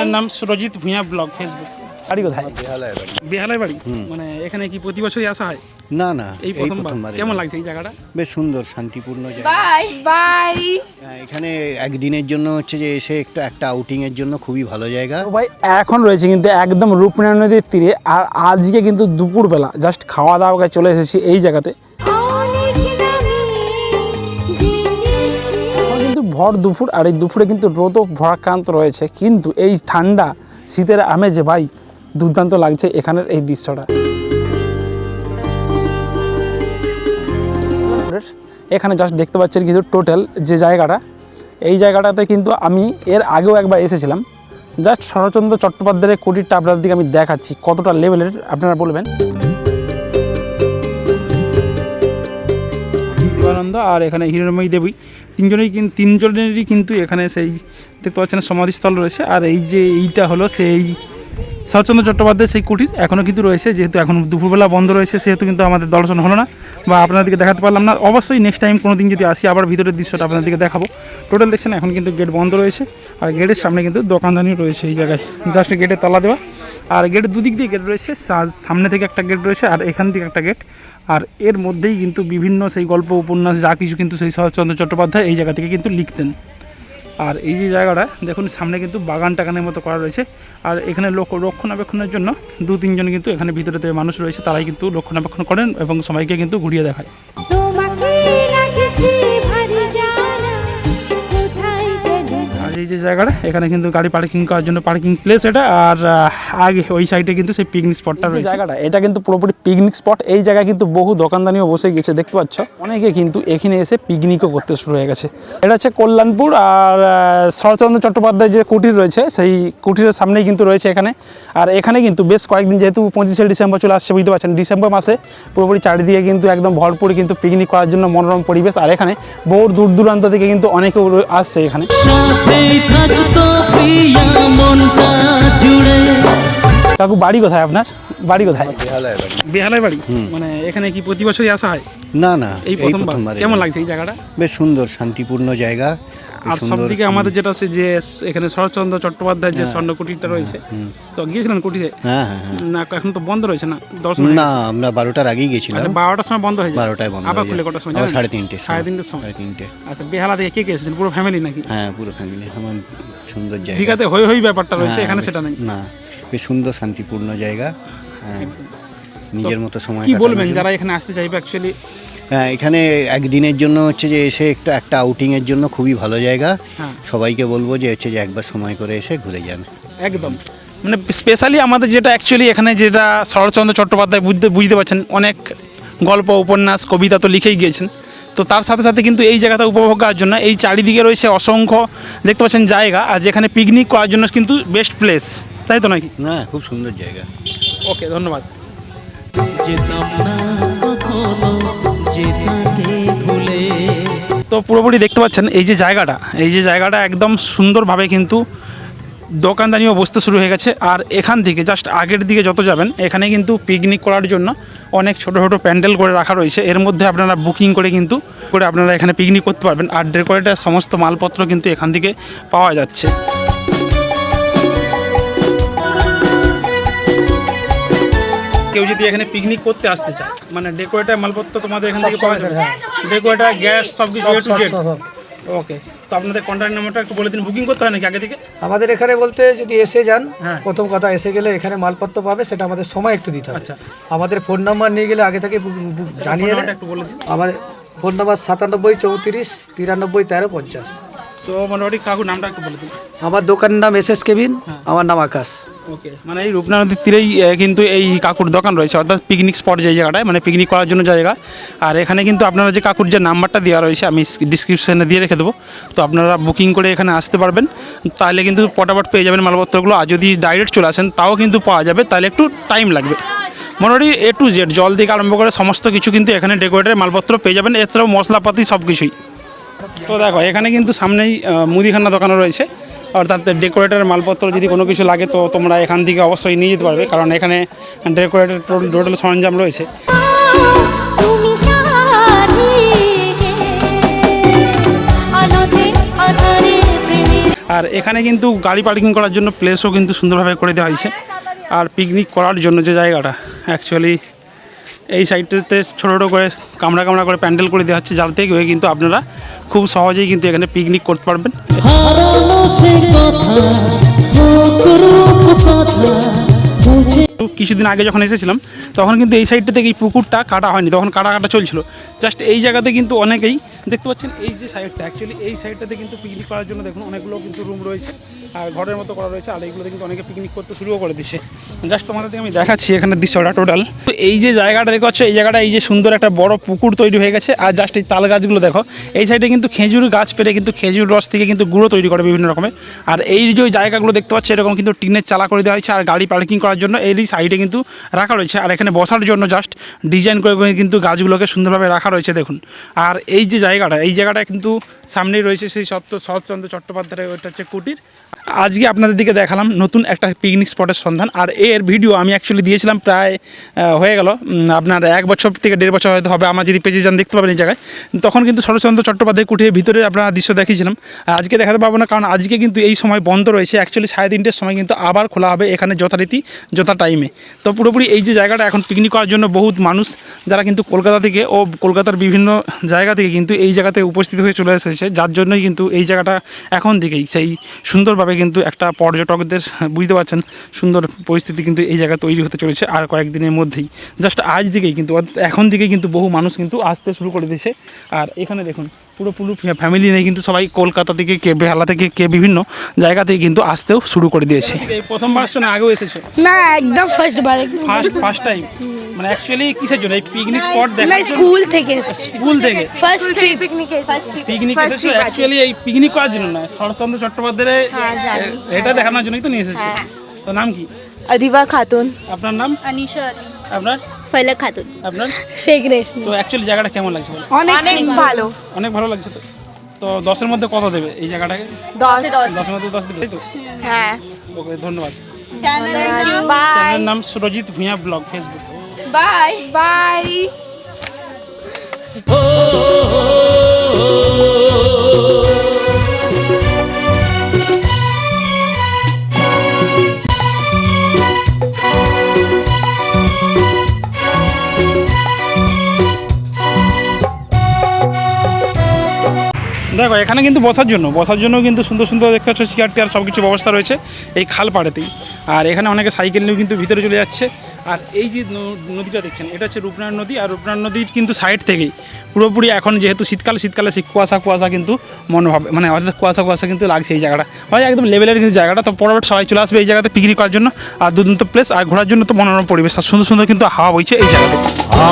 আমার নাম Surajit Bhuiyan blog Facebook. বাড়ি কোথায়? বেহালায় বাড়ি। মানে এখানে কি প্রতি বছরই আসা হয়? না না, এই প্রথমবার। কেমন লাগছে এই জায়গাটা? বেশ সুন্দর, শান্তিপূর্ণ জায়গা। এখানে একদিনের জন্য হচ্ছে যে এসে একটা আউটিং এর জন্য খুবই ভালো জায়গা। ভাই এখন রয়েছে কিন্তু একদম রূপনারায়ণ নদীর তীরে, আর আজকে কিন্তু দুপুরবেলা জাস্ট খাওয়া দাওয়া করে চলে এসেছি এই জায়গাতে। কিন্তু ভর দুপুর, আর এই দুপুরে কিন্তু রোদও ভরাক্রান্ত রয়েছে, কিন্তু এই ঠান্ডা শীতের আমেজে ভাই দুর্দান্ত লাগছে এখানের এই দৃশ্যটা। এখানে জাস্ট দেখতে পাচ্ছেন কিন্তু টোটাল যে জায়গাটা, এই জায়গাটাতে কিন্তু আমি এর আগেও একবার এসেছিলাম। জাস্ট শরৎচন্দ্র চট্টোপাধ্যায়ের কুটিরটা আপনাদের দিকে আমি দেখাচ্ছি কতটা লেভেলের, আপনারা বলবেন। আনন্দ আর এখানে হিরণময়ী দেবী তিনজনেরই কিন্তু এখানে সেই দেখতে পাচ্ছেন সমাধিস্থল রয়েছে। আর এই যে এইটা হলো সেই শরৎচন্দ্র চট্টোপাধ্যায়ের সেই কুটির, এখনও কিন্তু রয়েছে। যেহেতু এখন দুপুরবেলা বন্ধ রয়েছে সেহেতু কিন্তু আমাদের দর্শন হলো না বা আপনাদেরকে দেখাতে পারলাম না। অবশ্যই নেক্সট টাইম কোনো দিন যদি আসি আবার ভিতরের দৃশ্যটা আপনাদেরকে দেখাবো। টোটাল দেখছেন এখন কিন্তু গেট বন্ধ রয়েছে, আর গেটের সামনে কিন্তু দোকানদানি রয়েছে এই জায়গায়। জাস্ট গেটে তালা দেওয়া, আর গেটের দুদিক দিয়ে গেট রয়েছে, সামনে থেকে একটা গেট রয়েছে আর এখান থেকে একটা গেট। আর এর মধ্যেই কিন্তু বিভিন্ন সেই গল্প উপন্যাস যা কিছু কিন্তু সেই শরৎচন্দ্র চট্টোপাধ্যায় এই জায়গা থেকে কিন্তু লিখতেন। আর এই যে জায়গাটা দেখুন সামনে কিন্তু বাগান টাগানের মতো করা রয়েছে, আর এখানে রক্ষণাবেক্ষণের জন্য 2-3 জন কিন্তু এখানে ভিতরে মানুষ রয়েছে, তারাই কিন্তু রক্ষণাবেক্ষণ করেন এবং সবাইকে কিন্তু ঘুরিয়ে দেখায়। আর এই যে জায়গাটা এখানে কিন্তু গাড়ি পার্কিং করার জন্য পার্কিং প্লেস এটা, আর আগে ওই সাইডে কিন্তু সেই পিকনিক স্পটটা রয়েছে। জায়গাটা এটা কিন্তু পুরোপুরি পিকনিক স্পট। এই জায়গায় কিন্তু বহু দোকানদানিও বসে গেছে দেখতে পাচ্ছ, অনেকে কিন্তু এখানে এসে পিকনিকও করতে শুরু হয়ে গেছে। এটা হচ্ছে কল্যাণপুর, আর শরৎচন্দ্র চট্টোপাধ্যায় যে কুটির রয়েছে সেই কুটিরের সামনেই কিন্তু রয়েছে এখানে। আর এখানে কিন্তু বেশ কয়েকদিন, যেহেতু 25শে ডিসেম্বর চলে আসছে বুঝতে পারছেন, ডিসেম্বর মাসে পুরোপুরি চারিদিকে কিন্তু একদম ভরপুর কিন্তু পিকনিক করার জন্য মনোরম পরিবেশ। আর এখানে বহু দূর দূরান্ত থেকে কিন্তু অনেকেও আসছে এখানে। কাকু বাড়ি কোথায় আপনার? বাড়ি কোথায়? বেহালায় বাড়ি। মানে এখানে কি প্রতি বছরই আসা হয়? না না, এই প্রথমবার। কেমন লাগছে এই জায়গাটা? বেশ সুন্দর, শান্তিপূর্ণ জায়গা। আর সবদিকে আমাদের যেটা আছে যে এখানে শরৎচন্দ্র চট্টোপাধ্যায়ের যে স্বর্ণ কুটিরটা রয়েছে, তো গিয়েছিলেন কুটিরে? হ্যাঁ। না এখন তো বন্ধ রয়েছে না দর্শন? না, আমরা 12টার আগেই গেছিলাম। আচ্ছা, 12টার সময় বন্ধ হয়ে যায়? 12টায় বন্ধ। আবার খুলে কটার সময়? 3:30 সময়। আচ্ছা, বেহালা থেকে কে এসেছেন? পুরো ফ্যামিলি নাকি? হ্যাঁ, পুরো ফ্যামিলি। আমার সুন্দর জায়গা। দীঘাতে হই ব্যাপারটা রয়েছে, এখানে সেটা নেই। না, বেশ সুন্দর, শান্তিপূর্ণ জায়গা। নিজের মতো সময় কি বলবেন যারা এখানে আসতে চাইবে অ্যাকচুয়ালি? হ্যাঁ, এখানে একদিনের জন্য হচ্ছে যে এসে একটা আউটিং এর জন্য খুবই ভালো জায়গা। সবাইকে বলবো যে হচ্ছে যে একবার সময় করে এসে ঘুরে যান। একদম, মানে স্পেশালি আমাদের যেটা অ্যাকচুয়ালি এখানে যেটা শরৎচন্দ্র চট্টোপাধ্যায় বুঝতে পারছেন, অনেক গল্প উপন্যাস কবিতা তো লিখেই গিয়েছেন। তো তার সাথে সাথে কিন্তু এই জায়গাটা উপভোগ করার জন্য এই চারিদিকে রয়েছে অসংখ্য দেখতে পাচ্ছেন জায়গা, আর যেখানে পিকনিক করার জন্য কিন্তু বেস্ট প্লেস, তাই তো নাকি? না, খুব সুন্দর জায়গা। ওকে, ধন্যবাদ। তো পুরোপুরি দেখতে পাচ্ছেন এই যে জায়গাটা একদম সুন্দরভাবে কিন্তু দোকানদানিও বসতে শুরু হয়ে গেছে। আর এখান থেকে জাস্ট আগের দিকে যত যাবেন এখানে কিন্তু পিকনিক করার জন্য অনেক ছোট ছোট প্যান্ডেল করে রাখা রয়েছে। এর মধ্যে আপনারা বুকিং করে কিন্তু আপনারা এখানে পিকনিক করতে পারবেন। আর ডেকোরেটের সমস্ত মালপত্র কিন্তু এখান থেকে পাওয়া যাচ্ছে। কেউ যদি এখানে পিকনিক করতে আসতে চায়, মানে ডেকোরেটার মালপত্র তোমাদের এখান থেকে পাওয়া যাবে? ডেকোরেটার, গ্যাস, সব কিছু A to Z? ওকে, তো আপনাদের কন্ট্যাক্ট নাম্বারটা একটু বলে দিন। বুকিং করতে হয় নাকি আগে থেকে? আমাদের এখানে বলতে যদি এসে যান, প্রথম কথা এসে গেলে এখানে মালপত্র পাবে, সেটা আমাদের সময় একটু দিতে হবে। আচ্ছা, আমাদের ফোন নাম্বার নিয়ে গেলে আগে থেকে জানিয়ে একটু বলে দিন। আমাদের ফোন নাম্বার 97 34 93 13 50। তো মোটামুটি কাকুর নামটা একটু বলে দিন। আমার দোকানের নাম SS কেবিন, আমার নাম আকাশ। ওকে, মানে এই রূপনারায়ণ নদীর তীরেই কিন্তু এই কাকুর দোকান রয়েছে, অর্থাৎ পিকনিক স্পট যে জায়গাটায়, মানে পিকনিক করার জন্য জায়গা। আর এখানে কিন্তু আপনারা যে কাকুর যে নাম্বারটা দেওয়া রয়েছে আমি ডিসক্রিপশানে দিয়ে রেখে দেবো, তো আপনারা বুকিং করে এখানে আসতে পারবেন। তাহলে কিন্তু পটাপট পেয়ে যাবেন মালপত্রগুলো। আর যদি ডাইরেক্ট চলে আসেন তাও কিন্তু পাওয়া যাবে, তাহলে একটু টাইম লাগবে। মোটামুটি A to Z জল থেকে আরম্ভ করে সমস্ত কিছু কিন্তু এখানে ডেকোরেটের মালপত্র পেয়ে যাবেন, এছাড়াও মশলাপাতি সব কিছুই। তো দেখো এখানে কিন্তু সামনেই মুদিখানা দোকানও রয়েছে, অর্থাৎ ডেকোরেটের মালপত্র যদি কোনো কিছু লাগে তো তোমরা এখান থেকে অবশ্যই নিয়ে যেতে পারবে, কারণ এখানে ডেকোরেটের টোটাল সরঞ্জাম রয়েছে। আর এখানে কিন্তু গাড়ি পার্কিং করার জন্য প্লেসও কিন্তু সুন্দরভাবে করে দেওয়া হয়েছে। আর পিকনিক করার জন্য যে জায়গাটা অ্যাকচুয়ালি এই সাইডটাতে ছোটো ছোটো করে কামড়া কামড়া করে প্যান্ডেল করে দেওয়া হচ্ছে, যাতে করে কিন্তু আপনারা খুব সহজেই কিন্তু এখানে পিকনিক করতে পারবেন। কিছুদিন আগে যখন এসেছিলাম তখন কিন্তু এই সাইডটা থেকে এই পুকুরটা কাটা হয়নি, তখন কাটা চলছিল। জাস্ট এই জায়গাতে কিন্তু অনেকেই দেখতে পাচ্ছেন, এই যে সাইডটা অ্যাকচুয়ালি এই সাইডটাতে কিন্তু পিকনিক করার জন্য দেখুন অনেকগুলো কিন্তু রুম রয়েছে আর ঘরের মতো করা রয়েছে। আর এইগুলোতে কিন্তু অনেকে পিকনিক করতে শুরুও করে দিচ্ছে। জাস্ট তোমাদেরকে আমি দেখাচ্ছি এখানে দৃশ্যটা টোটাল। তো এই যে জায়গাটা দেখতে পাচ্ছ, এই জায়গাটা এই যে সুন্দর একটা বড় পুকুর তৈরি হয়ে গেছে। আর জাস্ট এই তাল গাছগুলো দেখো, এই সাইডে কিন্তু খেজুর গাছ পেরে কিন্তু খেজুর রস থেকে কিন্তু গুঁড়ো তৈরি করে বিভিন্ন রকমের। আর এই যে জায়গাগুলো দেখতে পাচ্ছ এরকম কিন্তু টিনের চালা করে দেওয়া হয়েছে। আর গাড়ি পার্কিং করার জন্য এই সাইডে কিন্তু রাখা রয়েছে। আর এখানে বসার জন্য জাস্ট ডিজাইন করে কিন্তু গাছগুলোকে সুন্দরভাবে রাখা রয়েছে দেখুন। আর এই যে জায়গাটা, এই জায়গাটা কিন্তু সামনেই রয়েছে সেই শরৎচন্দ্র চট্টোপাধ্যায়ের, ওইটা হচ্ছে কুটির। আজকে আপনাদের দিকে দেখালাম নতুন একটা পিকনিক স্পটের সন্ধান। আর এর ভিডিও আমি অ্যাকচুয়ালি দিয়েছিলাম প্রায় হয়ে গেল আপনার 1 বছর থেকে 1.5 বছর হয়তো হবে। আমার যদি পেজে যান দেখতে পাবেন এই জায়গায়, তখন কিন্তু শরৎচন্দ্র চট্টোপাধ্যায়ের কুটিরের ভিতরে আপনারা দৃশ্য দেখিয়েছিলাম। আজকে দেখাতে পারবো না, কারণ আজকে কিন্তু এই সময় বন্ধ রয়েছে। অ্যাকচুয়ালি 3:30-র সময় কিন্তু আবার খোলা হবে এখানে যথারীতি যথা টাইমে। তো পুরোপুরি এই যে জায়গাটা এখন পিকনিক করার জন্য বহুত মানুষ যারা কিন্তু কলকাতা থেকে ও কলকাতার বিভিন্ন জায়গা থেকে কিন্তু এই জায়গাতে উপস্থিত হয়ে চলে এসেছে, যার জন্যই কিন্তু এই জায়গাটা এখন থেকেই সেই সুন্দরভাবে কিন্তু একটা পর্যটকদের বুঝতে পারছেন সুন্দর পরিস্থিতি কিন্তু এই জায়গা তৈরি হতে চলেছে আর কয়েকদিনের মধ্যেই। জাস্ট আজ থেকেই কিন্তু এখন থেকেই কিন্তু বহু মানুষ কিন্তু আসতে শুরু করে দিয়েছে। আর এখানে দেখুন পুরো ফ্যামিলি নিয়ে কিন্তু সবাই কলকাতা থেকে কে বেহালা থেকে কে বিভিন্ন জায়গা থেকে কিন্তু আসতেও শুরু করে দিয়েছে। এই প্রথমবার আসছো না আগেও এসেছো? না, একদম ফার্স্ট টাইম। মানে অ্যাকচুয়ালি কিসের জন্য এই পিকনিক স্পট দেখা? না, স্কুল থেকে স্কুল থেকে ফার্স্ট ট্রিপ পিকনিক এসেছো? অ্যাকচুয়ালি এই পিকনিক করার জন্য না, শরৎচন্দ্র চট্টোপাধ্যায়ের এটা দেখানোর জন্যই তো নিয়ে এসেছো। তো নাম কি? अधिवा खातून। আপনার নাম? अनिशा। আপনার? फलक खातून। আপনার? শেখ রেশমি। তো অ্যাকচুয়ালি জায়গাটা কেমন লাগছে বলো? অনেক ভালো। অনেক ভালো লাগছে। তো 10-এর মধ্যে কত দেবে এই জায়গাটাকে? 10-এর মধ্যে 10 দেবে, তাই তো? হ্যাঁ। ওকে, ধন্যবাদ। বাই চ্যানেলের নাম Surajit Bhuiyan blog, Facebook. Bye bye. দেখো এখানে কিন্তু বসার জন্য কিন্তু সুন্দর সুন্দর দেখতে পাচ্ছ চেয়ার টেয়ার সব কিছু ব্যবস্থা রয়েছে এই খাল পাড়েতেই। আর এখানে অনেকে সাইকেল নিয়েও কিন্তু ভিতরে চলে যাচ্ছে। আর এই যে নদীটা দেখছেন এটা হচ্ছে রূপনারায়ণ নদী। আর রূপনারায়ণ নদীর কিন্তু সাইড থেকেই পুরোপুরি এখন যেহেতু শীতকালে সেই কুয়াশা কিন্তু মনোভাব মানে অর্থাৎ কুয়াশা কিন্তু লাগছে এই জায়গাটা, হয় একদম লেভেলের কিন্তু জায়গাটা। তো পরবর্তী সবাই চলে আসবে এই জায়গাতে পিকনিক করার জন্য। আর দুর্দান্ত প্লেস আর ঘোরার জন্য তো মনোরম পরিবেশ আর সুন্দর সুন্দর কিন্তু হাওয়া বইছে এই জায়গাতে।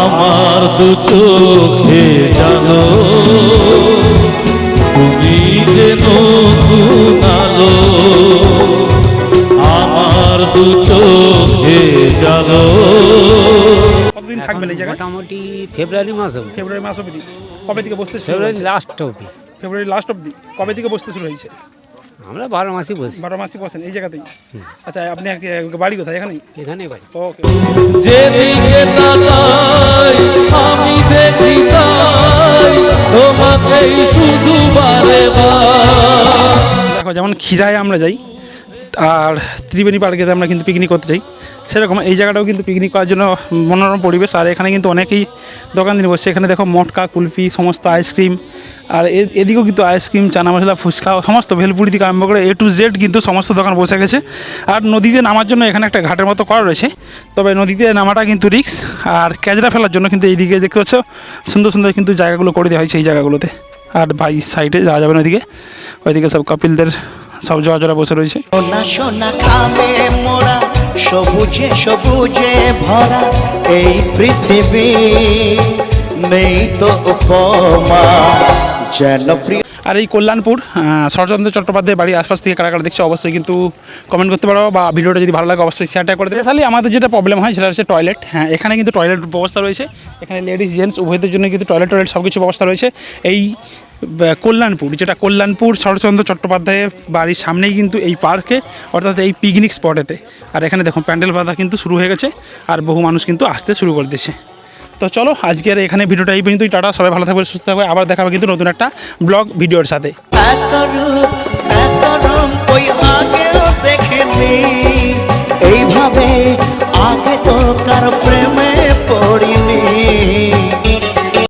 আমার দু চোখে জানো তুমি যে নতুন আলো, আমার দু চোখে জানো। কতদিন থাকবেন এই জায়গায়? মোটামুটি ফেব্রুয়ারি মাস অবধি। ফেব্রুয়ারি মাস অবধি। কবে থেকে বসতে শুরু ফেব্রুয়ারি হয়েছে? লাস্ট অবধি। ফেব্রুয়ারি লাস্ট অবধি। কবে থেকে বসতে শুরু হয়েছে? আমরা 12 মাসই বসি। 12 মাসই বসেন এই জায়গাতেই? আচ্ছা, আপনি বাড়ি কোথায়? এখানেই? এখানেই বাড়ি। ওকে। যেদিকে তাকাই আমি দেখি তাই তোমাকেই শুধু বারে বার। দেখো যেমন খিরায় আমরা যাই আর ত্রিবেণী পার্কেতে আমরা কিন্তু পিকনিক করতে যাই, সেরকম এই জায়গাটাও কিন্তু পিকনিক করার জন্য মনোরম পরিবেশ। আর এখানে কিন্তু অনেকেই দোকান দিয়ে বসছে। এখানে দেখো মটকা, কুলফি, সমস্ত আইসক্রিম। আর এদিকেও কিন্তু আইসক্রিম, চানা মশলা, ফুচকা, সমস্ত ভেলপুরি থেকে আরম্ভ করে A to Z কিন্তু সমস্ত দোকান বসে গেছে। আর নদীতে নামার জন্য এখানে একটা ঘাটের মতো করা রয়েছে, তবে নদীতে নামাটা কিন্তু রিস্ক। আর ক্যাজরা ফেলার জন্য কিন্তু এইদিকে দেখতে পাচ্ছ সুন্দর সুন্দর কিন্তু জায়গাগুলো করে দেওয়া হয়েছে এই জায়গাগুলোতে। আর বাই সাইডে যাওয়া যাবে না ওইদিকে সব কাপিলদের সব জোড়া বসে রয়েছে। সোনা সোনা খামে মোরা সবুজে সবুজে ভরা এই পৃথিবী নেই তো উপমা যেন প্রিয়। আর এই কল্যাণপুর শরৎচন্দ্র চট্টোপাধ্যায়ের বাড়ির আশপাশ থেকে কারা কারা দেখছে অবশ্যই কিন্তু কমেন্ট করতে পারো, বা ভিডিওটা যদি ভালো লাগে অবশ্যই শেয়ারটা করে দেবে। তাহলে আমাদের যেটা প্রবলেম হয় সেটা হচ্ছে টয়লেট। হ্যাঁ, এখানে কিন্তু টয়লেট ব্যবস্থা রয়েছে। এখানে লেডিস জেন্টস উভয়দের জন্য কিন্তু টয়লেট সব কিছু ব্যবস্থা রয়েছে। এই কল্যাণপুর, যেটা কল্যাণপুর শরৎচন্দ্র চট্টোপাধ্যায়ের বাড়ির সামনেই কিন্তু এই পার্কে, অর্থাৎ এই পিকনিক স্পটেতে। আর এখানে দেখুন প্যান্ডেল বাঁধা কিন্তু শুরু হয়ে গেছে আর বহু মানুষ কিন্তু আসতে শুরু করে দিয়েছে। তো চলো আজকের এখানে ভিডিওটা এই পর্যন্তই। টাটা, সবাই ভালো থাকবে, সুস্থ থাকবে। আবার দেখা হবে কিন্তু নতুন একটা ব্লগ ভিডিওর সাথে। এত রূপ এত রঙ ওই আগের